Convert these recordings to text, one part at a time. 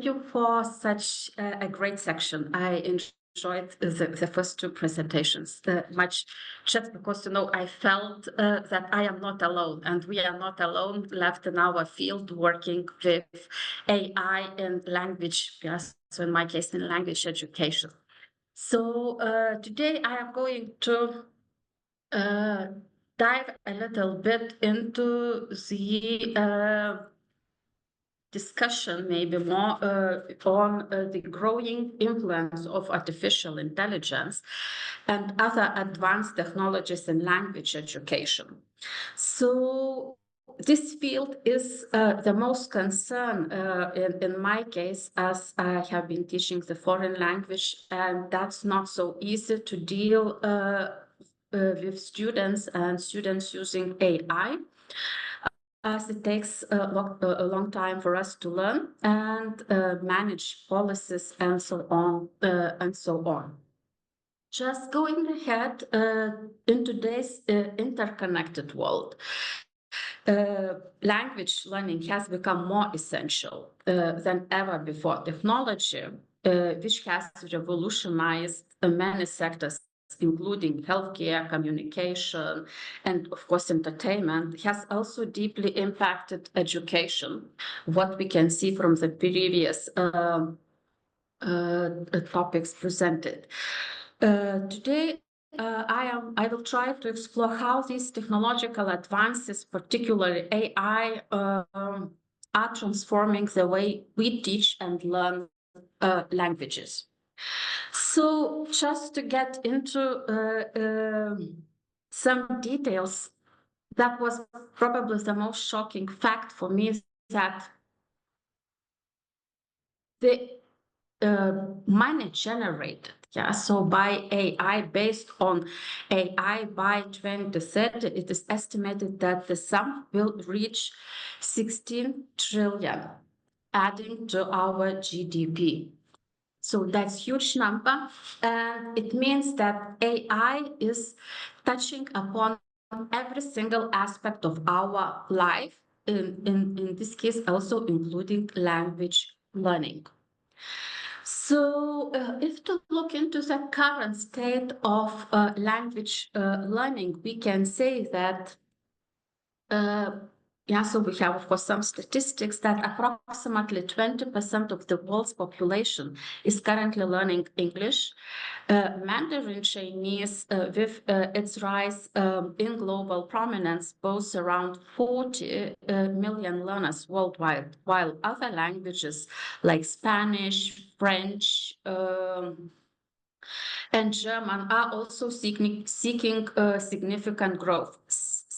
Thank you for such a great section. I enjoyed the first two presentations much, just because, I felt that I am not alone, and we are not alone left in our field working with AI and language, yes, so in my case, in language education. So today I am going to dive a little bit into the discussion, maybe more on the growing influence of artificial intelligence and other advanced technologies in language education. So this field is the most concern in my case, as I have been teaching the foreign language, and that's not so easy to deal with students and students using AI, as it takes a long time for us to learn and manage policies and so on and so on. Just going ahead, in today's interconnected world, language learning has become more essential than ever before. Technology, which has revolutionized many sectors, including healthcare, communication, and of course entertainment, has also deeply impacted education. What we can see from the previous topics presented. Today, I will try to explore how these technological advances, particularly AI, are transforming the way we teach and learn languages. So just to get into some details, that was probably the most shocking fact for me, that the money generated, so by AI, based on AI by 2030, it is estimated that the sum will reach 16 trillion, adding to our GDP. So that's a huge number, and it means that AI is touching upon every single aspect of our life, in this case also including language learning. So if to look into the current state of language learning, we can say that so we have, of course, some statistics that approximately 20% of the world's population is currently learning English. Mandarin Chinese, with its rise in global prominence, boasts around 40 million learners worldwide, while other languages like Spanish, French, and German are also seeking significant growth.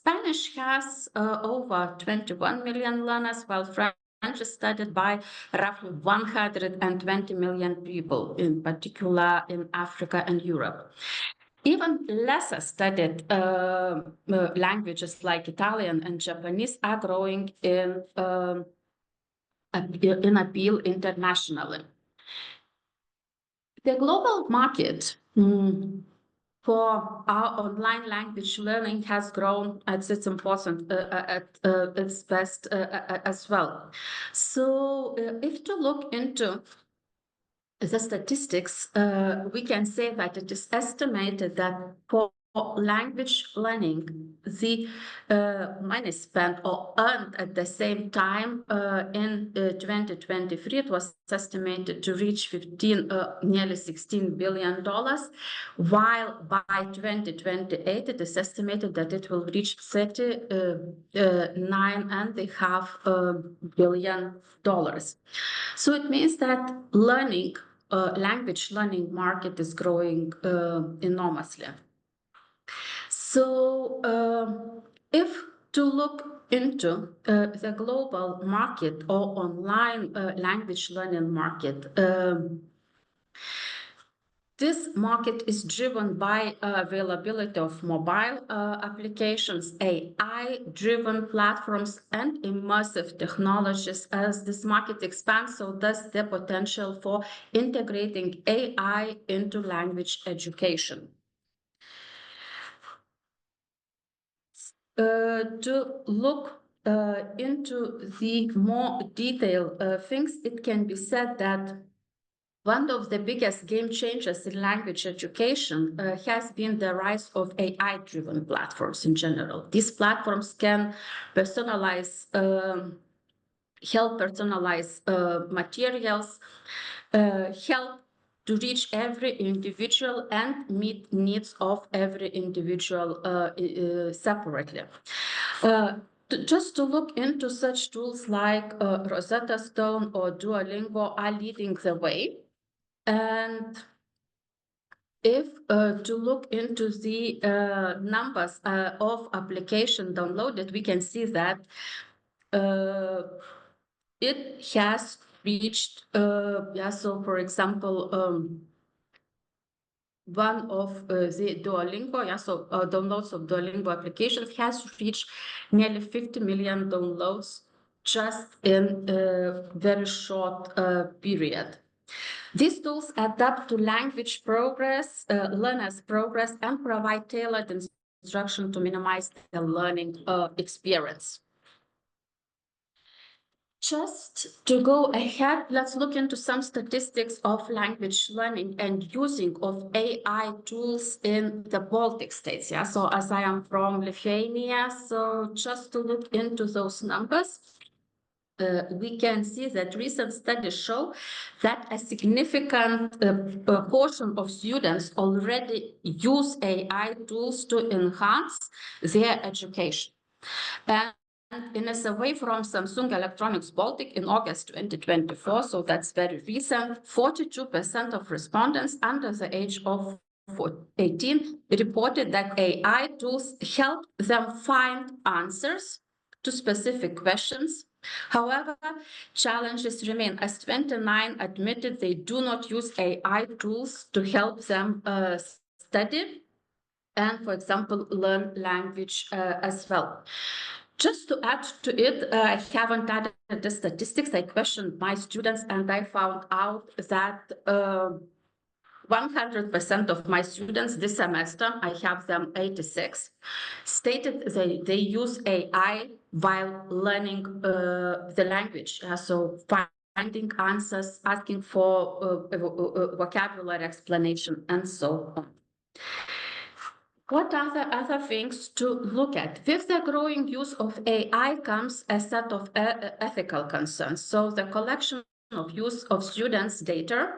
Spanish has over 21 million learners, while French is studied by roughly 120 million people, in particular in Africa and Europe. Even lesser studied languages like Italian and Japanese are growing in appeal internationally. The global market for our online language learning has grown at its important at its best as well. So if to look into the statistics, we can say that it is estimated that for language learning, the money spent or earned at the same time in 2023, it was estimated to reach nearly $16 billion, while by 2028, it is estimated that it will reach $39.5 billion. So it means that language learning market is growing enormously. So if to look into the global market or online language learning market, this market is driven by availability of mobile applications, AI-driven platforms, and immersive technologies. As this market expands, so does the potential for integrating AI into language education. To look into the more detailed things, it can be said that one of the biggest game changers in language education has been the rise of AI-driven platforms in general. These platforms can personalize, help personalize materials, help to reach every individual and meet needs of every individual separately. Just to look into such tools like Rosetta Stone or Duolingo are leading the way. And if to look into the numbers of application downloaded, we can see that it has reached, so for example, one of the Duolingo, downloads of Duolingo applications has reached nearly 50 million downloads just in a very short period. These tools adapt to language progress, learners' progress, and provide tailored instruction to minimize the learning experience. Just to go ahead, let's look into some statistics of language learning and using of AI tools in the Baltic states. Yeah, so as I am from Lithuania, so just to look into those numbers, we can see that recent studies show that a significant portion of students already use AI tools to enhance their education. And in a survey from Samsung Electronics Baltic in August 2024, so that's very recent, 42% of respondents under the age of 18 reported that AI tools help them find answers to specific questions. However, challenges remain, as 29 admitted they do not use AI tools to help them study and, for example, learn language as well. Just to add to it, I haven't added the statistics. I questioned my students and I found out that 100% of my students this semester, I have them 86, stated they use AI while learning the language. So finding answers, asking for vocabulary explanation, and so on. What are the other things to look at? With the growing use of AI comes a set of ethical concerns. So the collection of use of students' data.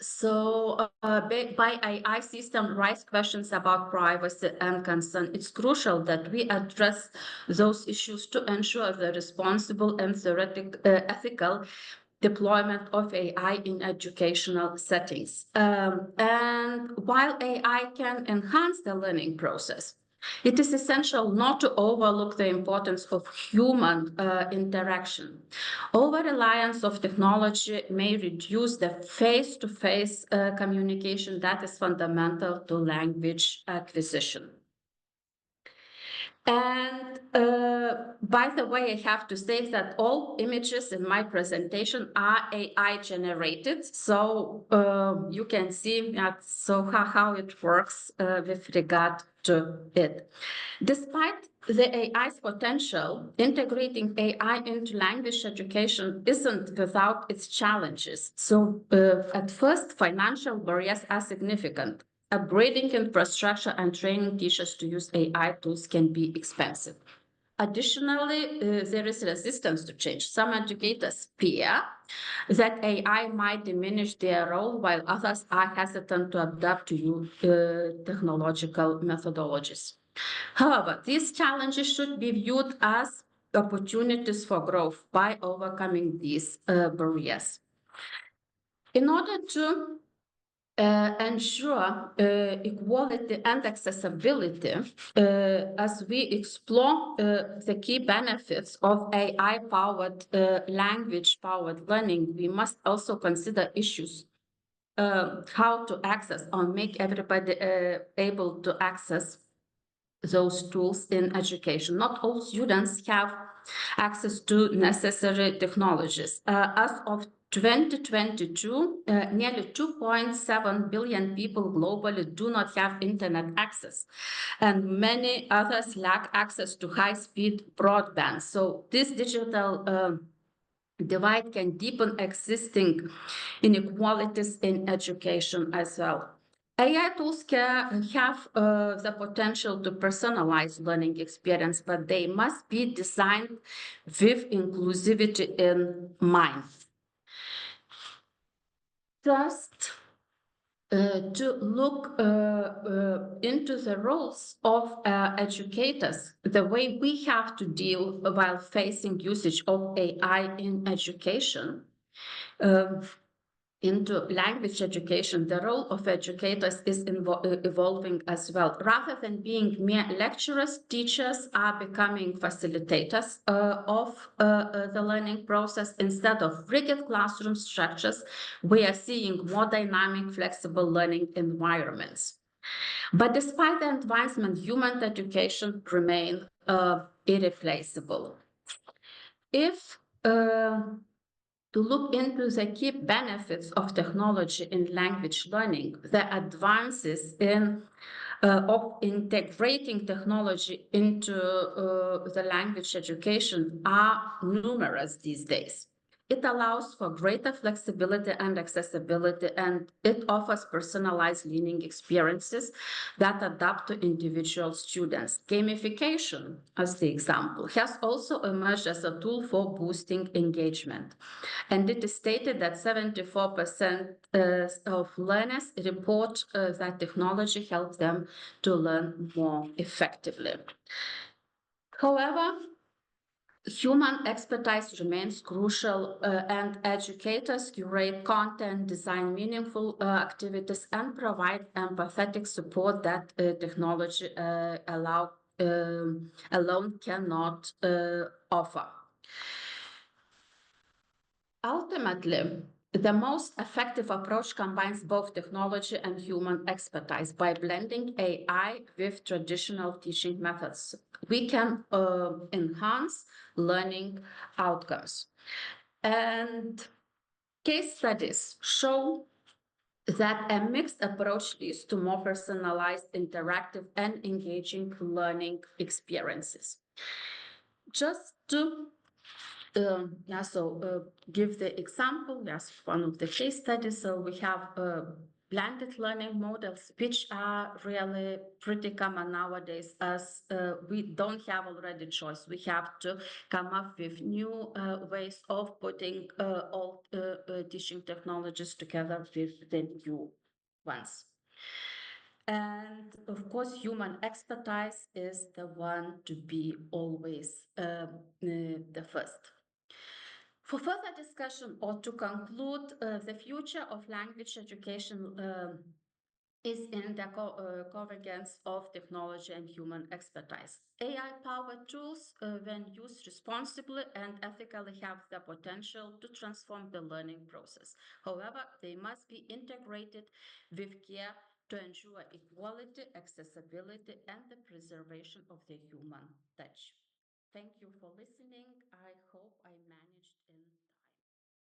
So by AI system raise questions about privacy and consent. It's crucial that we address those issues to ensure the responsible and ethical deployment of AI in educational settings. And while AI can enhance the learning process, it is essential not to overlook the importance of human interaction. Over-reliance of technology may reduce the face-to-face communication that is fundamental to language acquisition. And by the way, I have to say that all images in my presentation are AI generated. So you can see that, so how it works with regard to it. Despite the AI's potential, integrating AI into language education isn't without its challenges. So at first, financial barriers are significant. Upgrading infrastructure and training teachers to use AI tools can be expensive. Additionally, there is resistance to change. Some educators fear that AI might diminish their role, while others are hesitant to adapt to new technological methodologies. However, these challenges should be viewed as opportunities for growth by overcoming these barriers. In order to ensure equality and accessibility as we explore the key benefits of AI-powered language-powered learning, we must also consider issues how to access or make everybody able to access those tools in education. Not all students have access to necessary technologies. As of 2022, nearly 2.7 billion people globally do not have internet access, and many others lack access to high-speed broadband. So this digital divide can deepen existing inequalities in education as well. AI tools can have the potential to personalize learning experience, but they must be designed with inclusivity in mind. Just to look into the roles of educators, the way we have to deal while facing usage of AI in education. Into language education, the role of educators is evolving as well. Rather than being mere lecturers, teachers are becoming facilitators of the learning process. Instead of rigid classroom structures, we are seeing more dynamic, flexible learning environments. But despite the advancement, human education remains irreplaceable. If to look into the key benefits of technology in language learning, the advances in of integrating technology into the language education are numerous these days. It allows for greater flexibility and accessibility, and it offers personalized learning experiences that adapt to individual students. Gamification, as the example, has also emerged as a tool for boosting engagement. And it is stated that 74% of learners report that technology helps them to learn more effectively. However, human expertise remains crucial, and educators curate content, design meaningful activities, and provide empathetic support that technology alone cannot offer. Ultimately, the most effective approach combines both technology and human expertise. By blending AI with traditional teaching methods, we can enhance learning outcomes. And case studies show that a mixed approach leads to more personalized, interactive, and engaging learning experiences. Just to give the example, yes, one of the case studies. So we have blended learning models, which are really pretty common nowadays, as we don't have already choice. We have to come up with new ways of putting all teaching technologies together with the new ones. And of course, human expertise is the one to be always the first. For further discussion or to conclude, the future of language education is in the convergence of technology and human expertise. AI-powered tools, when used responsibly and ethically, have the potential to transform the learning process. However, they must be integrated with care to ensure equality, accessibility, and the preservation of the human touch. Thank you for listening. I hope I managed in